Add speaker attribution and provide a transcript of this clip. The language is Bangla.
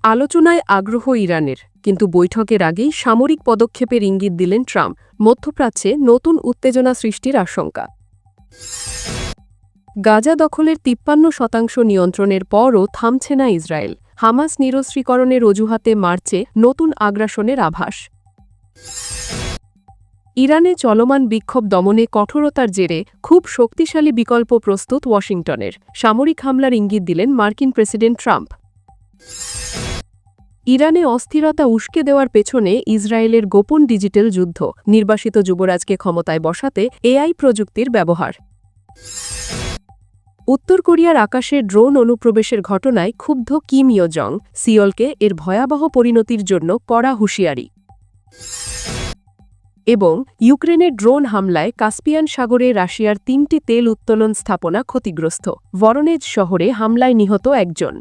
Speaker 1: আলোচনায় আগ্রহ ইরানের, কিন্তু বৈঠকের আগেই সামরিক পদক্ষেপের ইঙ্গিত দিলেন ট্রাম্প। মধ্যপ্রাচ্যে নতুন উত্তেজনা সৃষ্টির আশঙ্কা। গাজা দখলের ৫৩% নিয়ন্ত্রণের পরও থামছে না ইসরায়েল। হামাস নিরস্ত্রীকরণের অজুহাতে মার্চে নতুন আগ্রাসনের আভাস। ইরানে চলমান বিক্ষোভ দমনে কঠোরতার জেরে খুব শক্তিশালী বিকল্প প্রস্তুত ওয়াশিংটনের। সামরিক হামলার ইঙ্গিত দিলেন মার্কিন প্রেসিডেন্ট ট্রাম্প। ইরানে অস্থিরতা উস্কে দেওয়ার পেছনে ইসরায়েলের গোপন ডিজিটাল যুদ্ধ, নির্বাসিত যুবরাজকে ক্ষমতায় বসাতে এআই প্রযুক্তির ব্যবহার। উত্তর কোরিয়ার আকাশে ড্রোন অনুপ্রবেশের ঘটনায় ক্ষুব্ধ কিম ইয়ো জং, সিওলকে এর ভয়াবহ পরিণতির জন্য কড়া হুঁশিয়ারি। এবং ইউক্রেনের ড্রোন হামলায় কাস্পিয়ান সাগরে রাশিয়ার ৩টি তেল উত্তোলন স্থাপনা ক্ষতিগ্রস্ত। ভরোনেজ শহরে হামলায় নিহত একজন।